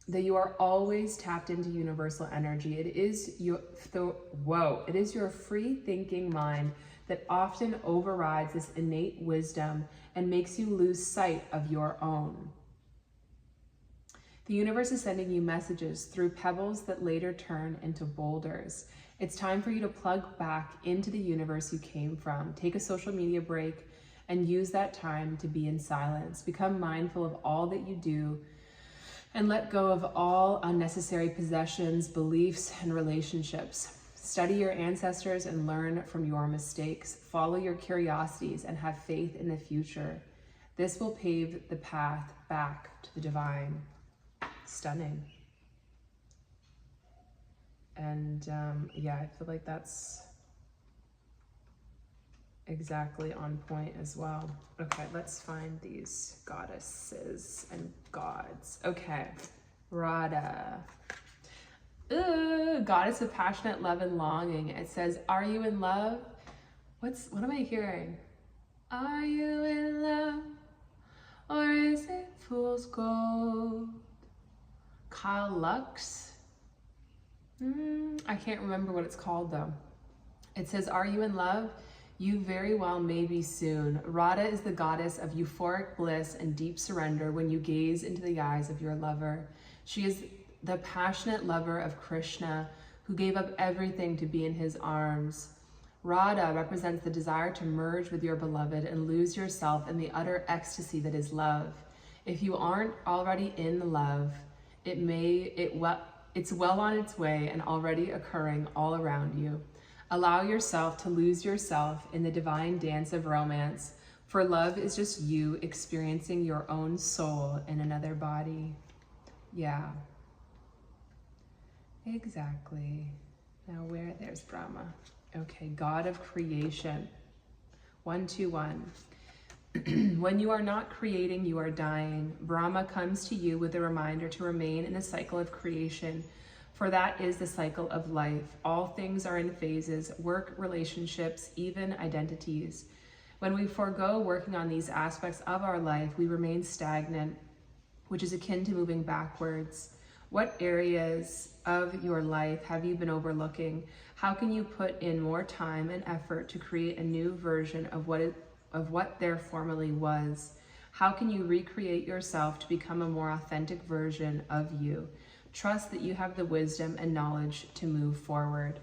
[SPEAKER 1] that you are always tapped into universal energy. It is your free thinking mind that often overrides this innate wisdom and makes you lose sight of your own. The universe is sending you messages through pebbles that later turn into boulders. It's time for you to plug back into the universe you came from. Take a social media break and use that time to be in silence. Become mindful of all that you do and let go of all unnecessary possessions, beliefs, and relationships. Study your ancestors and learn from your mistakes. Follow your curiosities and have faith in the future. This will pave the path back to the divine. Stunning. And yeah, I feel like that's exactly on point as well. Okay, let's find these goddesses and gods. Okay, Radha. Ooh, goddess of passionate love and longing. It says, are you in love? What am I hearing? Are you in love? Or is it fool's gold? Kyle Lux? I can't remember what it's called though. It says, are you in love? You very well may be soon. Radha is the goddess of euphoric bliss and deep surrender when you gaze into the eyes of your lover. She is the passionate lover of Krishna who gave up everything to be in his arms. Radha represents the desire to merge with your beloved and lose yourself in the utter ecstasy that is love. If you aren't already in love, it's well on its way and already occurring all around you. Allow yourself to lose yourself in the divine dance of romance, for love is just you experiencing your own soul in another body. Yeah. Exactly. Now there's Brahma. Okay, God of creation. 121. When you are not creating, you are dying. Brahma comes to you with a reminder to remain in the cycle of creation, for that is the cycle of life. All things are in phases, work, relationships, even identities. When we forego working on these aspects of our life, we remain stagnant, which is akin to moving backwards. What areas of your life have you been overlooking? How can you put in more time and effort to create a new version of what there formerly was? How can you recreate yourself to become a more authentic version of you? Trust that you have the wisdom and knowledge to move forward.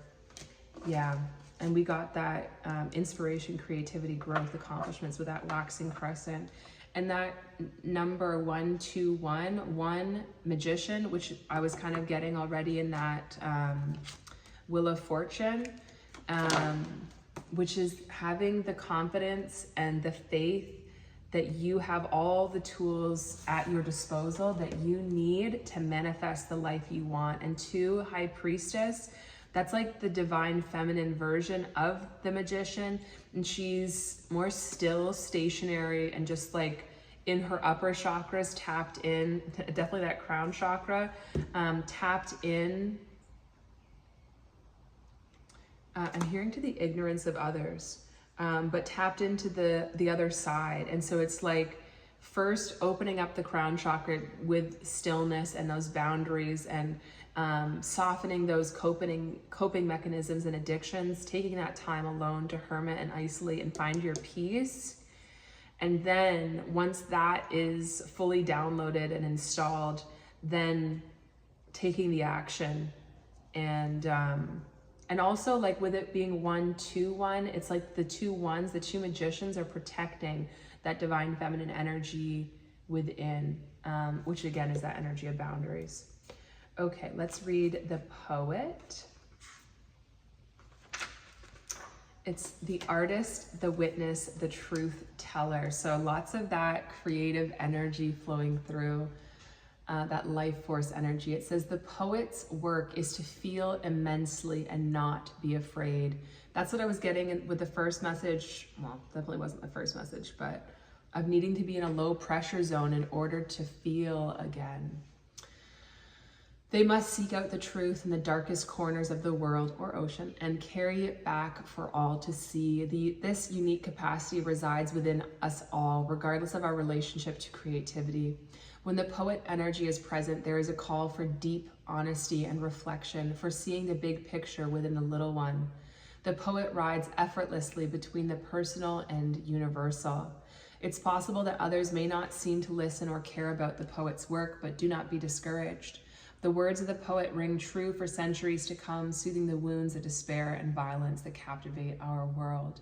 [SPEAKER 1] Yeah, and we got that inspiration, creativity, growth, accomplishments with that waxing crescent. And that number 121, magician, which I was kind of getting already in that Wheel of Fortune, which is having the confidence and the faith that you have all the tools at your disposal that you need to manifest the life you want. And 2, High Priestess, that's like the divine feminine version of the magician. And she's more still, stationary, and just like in her upper chakras, tapped in, definitely that crown chakra, tapped in. I'm hearing to the ignorance of others, but tapped into the other side. And so it's like first opening up the crown chakra with stillness and those boundaries, and softening those coping mechanisms and addictions, taking that time alone to hermit and isolate and find your peace. And then once that is fully downloaded and installed, then taking the action. And also, like with it being 1-2-1, it's like the two ones, the two magicians are protecting that divine feminine energy within, which again is that energy of boundaries. Okay, let's read the poet. It's the artist, the witness, the truth teller. So lots of that creative energy flowing through, that life force energy. It says the poet's work is to feel immensely and not be afraid. That's what I was getting with the first message. Well, definitely wasn't the first message, but of needing to be in a low pressure zone in order to feel again. They must seek out the truth in the darkest corners of the world or ocean and carry it back for all to see. This unique capacity resides within us all, regardless of our relationship to creativity. When the poet energy is present, there is a call for deep honesty and reflection, for seeing the big picture within the little one. The poet rides effortlessly between the personal and universal. It's possible that others may not seem to listen or care about the poet's work, but do not be discouraged. The words of the poet ring true for centuries to come, soothing the wounds of despair and violence that captivate our world.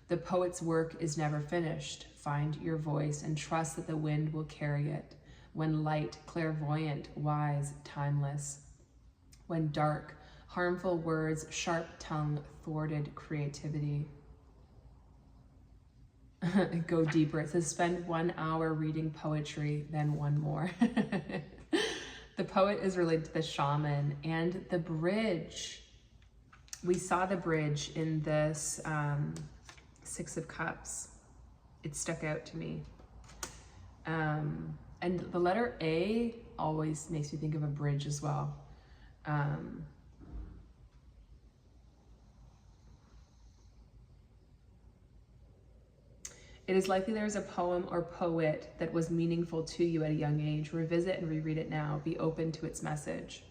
[SPEAKER 1] The poet's work is never finished. Find your voice and trust that the wind will carry it. When light, clairvoyant, wise, timeless. When dark, harmful words, sharp tongue, thwarted creativity. Go deeper. It says spend 1 hour reading poetry, then one more. The poet is related to the shaman, and the bridge. We saw the bridge in this Six of Cups. It stuck out to me. And the letter A always makes me think of a bridge as well. It is likely there is a poem or poet that was meaningful to you at a young age. Revisit and reread it now. Be open to its message.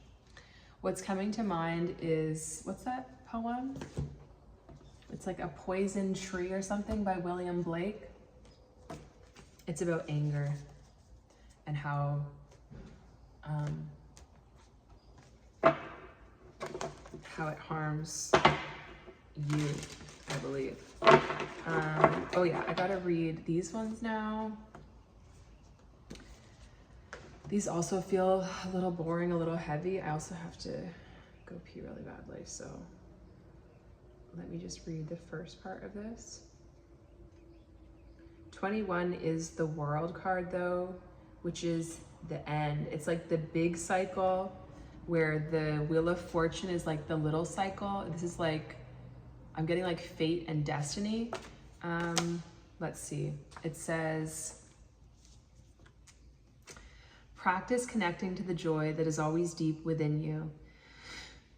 [SPEAKER 1] What's coming to mind is, what's that poem? It's like A Poison Tree or something by William Blake. It's about anger and how it harms you, I believe. Oh yeah, I gotta read these ones now. These also feel a little boring, a little heavy. I also have to go pee really badly, so let me just read the first part of this. 21 is the World card though, which is the end. It's like the big cycle where the Wheel of Fortune is like the little cycle. This is like, I'm getting like fate and destiny. Let's see. It says, practice connecting to the joy that is always deep within you.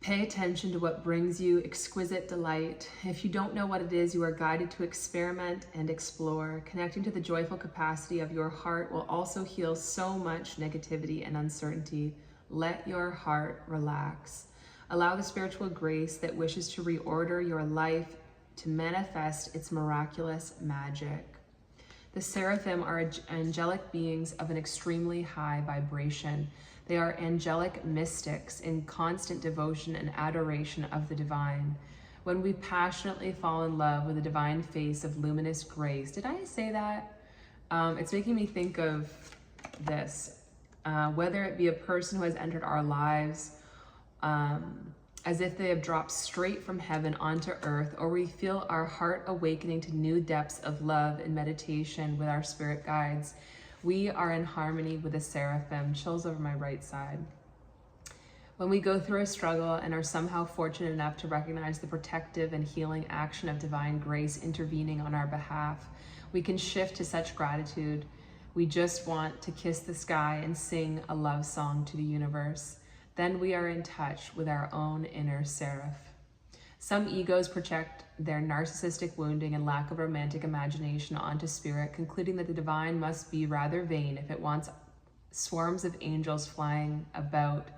[SPEAKER 1] Pay attention to what brings you exquisite delight. If you don't know what it is, you are guided to experiment and explore. Connecting to the joyful capacity of your heart will also heal so much negativity and uncertainty. Let your heart relax. Allow the spiritual grace that wishes to reorder your life to manifest its miraculous magic. The seraphim are angelic beings of an extremely high vibration. They are angelic mystics in constant devotion and adoration of the divine. When we passionately fall in love with the divine face of luminous grace, did I say that? It's making me think of this. Whether it be a person who has entered our lives as if they have dropped straight from heaven onto earth, or we feel our heart awakening to new depths of love in meditation with our spirit guides, we are in harmony with the seraphim. Chills over my right side. When we go through a struggle and are somehow fortunate enough to recognize the protective and healing action of divine grace intervening on our behalf, we can shift to such gratitude We just want to kiss the sky and sing a love song to the universe. Then we are in touch with our own inner seraph. Some egos project their narcissistic wounding and lack of romantic imagination onto spirit, concluding that the divine must be rather vain if it wants swarms of angels flying about,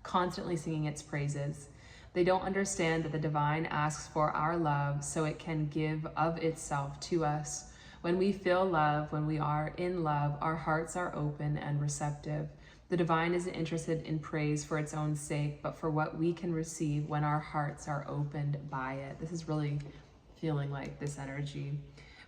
[SPEAKER 1] constantly singing its praises. They don't understand that the divine asks for our love so it can give of itself to us. When we feel love, when we are in love, our hearts are open and receptive. The divine isn't interested in praise for its own sake, but for what we can receive when our hearts are opened by it. This is really feeling like this energy.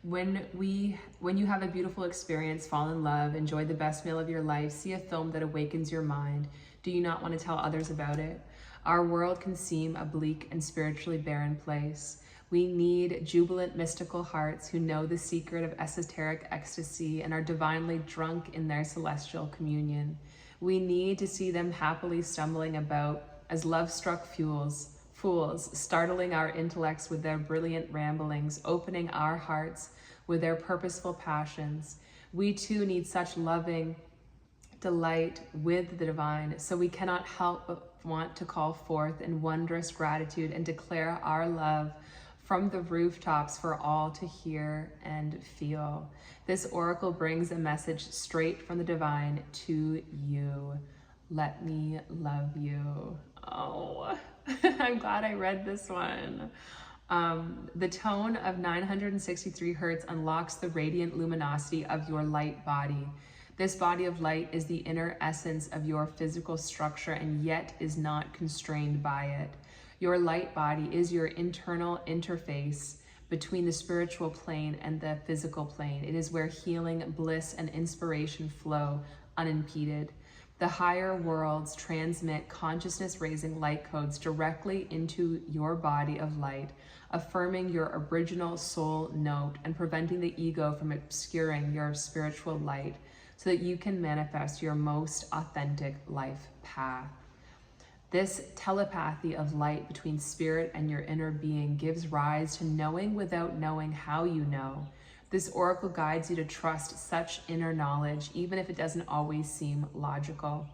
[SPEAKER 1] When you have a beautiful experience, fall in love, enjoy the best meal of your life, see a film that awakens your mind, do you not want to tell others about it? Our world can seem a bleak and spiritually barren place. We need jubilant, mystical hearts who know the secret of esoteric ecstasy and are divinely drunk in their celestial communion. We need to see them happily stumbling about as love-struck fools, startling our intellects with their brilliant ramblings, opening our hearts with their purposeful passions. We too need such loving delight with the divine, so we cannot help but want to call forth in wondrous gratitude and declare our love from the rooftops for all to hear and feel. This oracle brings a message straight from the divine to you. Let me love you. Oh, I'm glad I read this one. The tone of 963 hertz unlocks the radiant luminosity of your light body. This body of light is the inner essence of your physical structure and yet is not constrained by it. Your light body is your internal interface between the spiritual plane and the physical plane. It is where healing, bliss, and inspiration flow unimpeded. The higher worlds transmit consciousness-raising light codes directly into your body of light, affirming your original soul note and preventing the ego from obscuring your spiritual light so that you can manifest your most authentic life path. This telepathy of light between spirit and your inner being gives rise to knowing without knowing how you know. This oracle guides you to trust such inner knowledge, even if it doesn't always seem logical.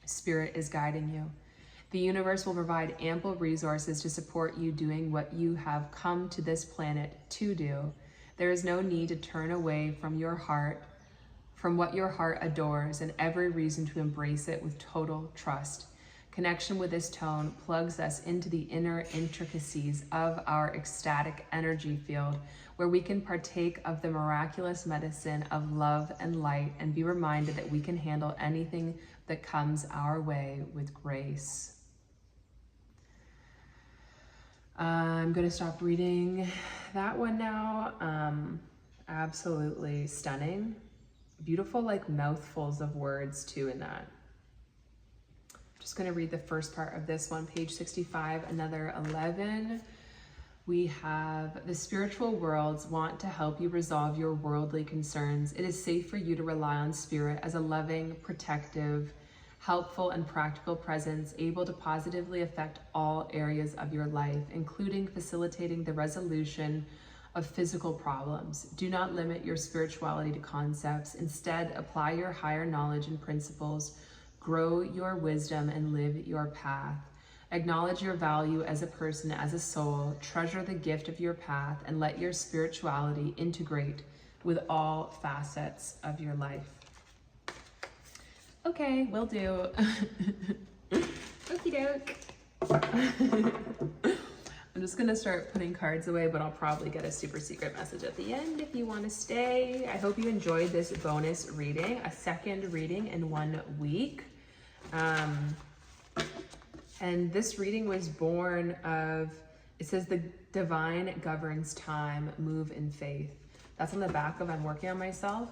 [SPEAKER 1] Spirit is guiding you. The universe will provide ample resources to support you doing what you have come to this planet to do. There is no need to turn away from your heart, from what your heart adores, and every reason to embrace it with total trust. Connection with this tone plugs us into the inner intricacies of our ecstatic energy field, where we can partake of the miraculous medicine of love and light and be reminded that we can handle anything that comes our way with grace. I'm going to stop reading that one now. Absolutely stunning. Beautiful, like mouthfuls of words too in that. Just going to read the first part of this one, page 65, another 11. We have the spiritual worlds want to help you resolve your worldly concerns. It is safe for you to rely on spirit as a loving, protective, helpful, and practical presence able to positively affect all areas of your life, including facilitating the resolution of physical problems. Do not limit your spirituality to concepts. Instead, apply your higher knowledge and principles. Grow your wisdom and live your path. Acknowledge your value as a person, as a soul. Treasure the gift of your path and let your spirituality integrate with all facets of your life. Okay, will do. Okie doke. I'm just gonna start putting cards away, but I'll probably get a super secret message at the end if you wanna stay. I hope you enjoyed this bonus reading, a second reading in 1 week. And this reading was born of, it says the divine governs time, move in faith. That's on the back of I'm working on myself.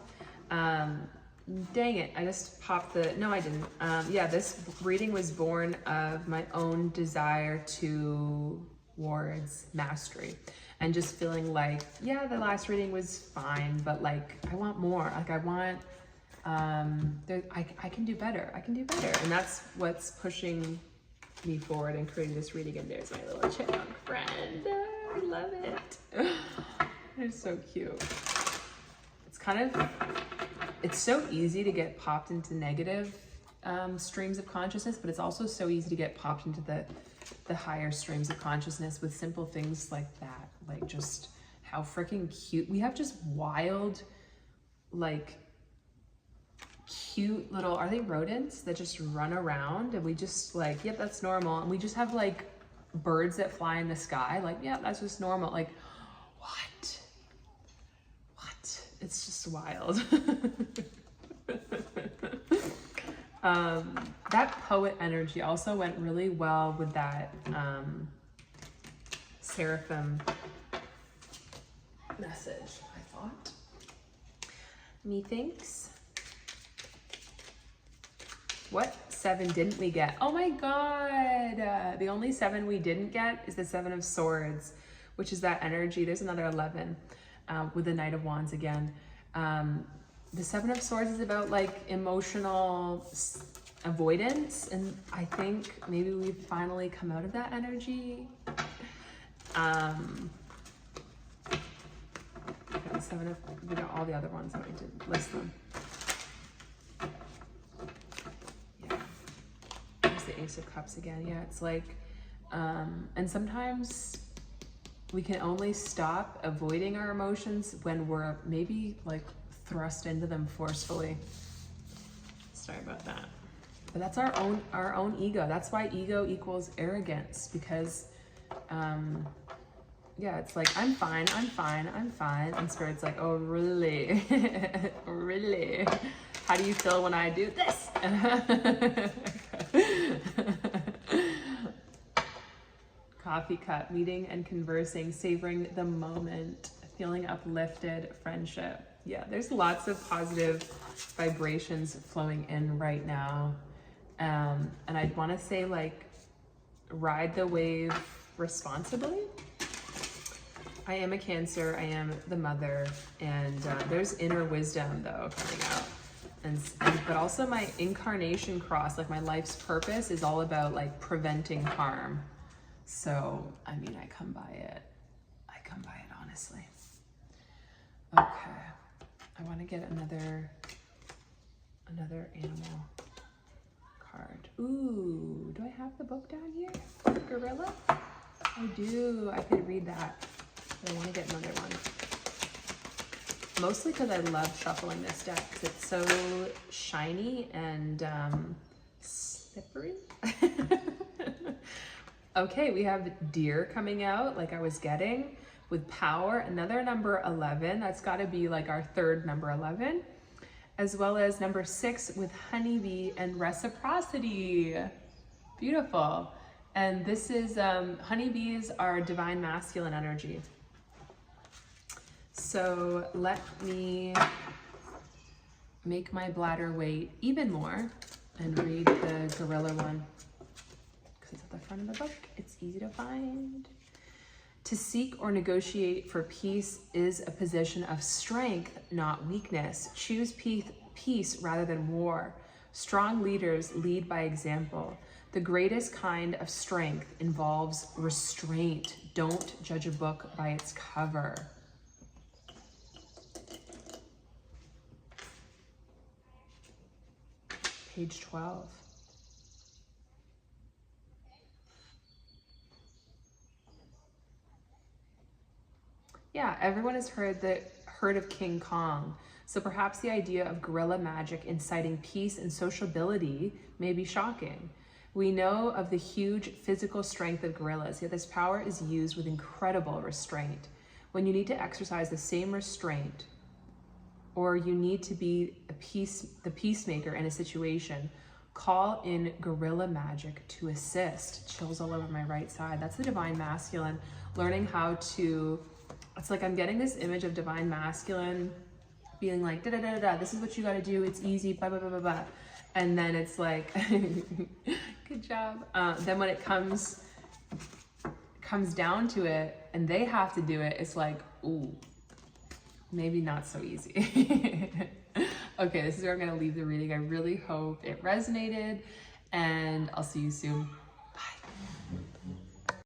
[SPEAKER 1] Dang it, I just popped the, no I didn't. Yeah, this reading was born of my own desire towards mastery and just feeling like, yeah, the last reading was fine, but like, I want more. Like I want, I can do better. I can do better. And that's what's pushing me forward and creating this reading. And there's my little chipmunk friend. I love it. They're so cute. It's kind of it's so easy to get popped into negative streams of consciousness, but it's also so easy to get popped into the higher streams of consciousness with simple things like that. Like just how freaking cute. We have just wild, like cute little, are they rodents that just run around and we just like, yep, that's normal. And we just have like birds that fly in the sky. Like, yeah, that's just normal. Like, what? It's just wild. That poet energy also went really well with that seraphim message, I thought. Methinks. What 7 didn't we get? Oh my God. The only 7 we didn't get is the 7 of Swords, which is that energy. There's another 11 with the Knight of Wands again. The 7 of Swords is about like emotional avoidance, and I think maybe we've finally come out of that energy. We got all the other ones, but I didn't list them. Yeah, there's the Ace of Cups again. Yeah, it's like, and sometimes we can only stop avoiding our emotions when we're maybe like thrust into them forcefully. Sorry about that. But that's our own ego. That's why ego equals arrogance, because yeah, it's like, I'm fine. And Spirit's like, oh, really? Really? How do you feel when I do this? Coffee cup, meeting and conversing, savoring the moment, feeling uplifted, friendship. Yeah, there's lots of positive vibrations flowing in right now. And I'd want to say, like, ride the wave responsibly. I am a Cancer, I am the mother, and there's inner wisdom though coming out. But also my incarnation cross, like my life's purpose is all about like preventing harm. So, I mean, I come by it honestly. Okay, I want to get another animal card. Ooh, do I have the book down here? Gorilla? I do, I could read that. But I want to get another one. Mostly because I love shuffling this deck because it's so shiny and slippery. Okay, we have Deer coming out, like I was getting, with Power, another number 11. That's got to be like our third number 11. As well as number 6 with Honeybee and Reciprocity. Beautiful. And this is, honeybees are divine masculine energy. So let me make my bladder weight even more and read the gorilla one. Because it's at the front of the book, it's easy to find. To seek or negotiate for peace is a position of strength, not weakness. Choose peace rather than war. Strong leaders lead by example. The greatest kind of strength involves restraint. Don't judge a book by its cover. Page 12. Yeah, everyone has heard of King Kong. So perhaps the idea of guerrilla magic inciting peace and sociability may be shocking. We know of the huge physical strength of gorillas, yet this power is used with incredible restraint. When you need to exercise the same restraint, or you need to be the peacemaker in a situation, call in guerrilla magic to assist. Chills all over my right side. That's the divine masculine. Learning how to, it's like I'm getting this image of divine masculine being like, da-da-da-da-da, this is what you gotta do, it's easy, blah, blah, blah, blah, blah. And then it's like, good job. Then when it comes down to it and they have to do it, it's like, ooh, maybe not so easy. Okay, this is where I'm gonna leave the reading. I really hope it resonated, and I'll see you soon.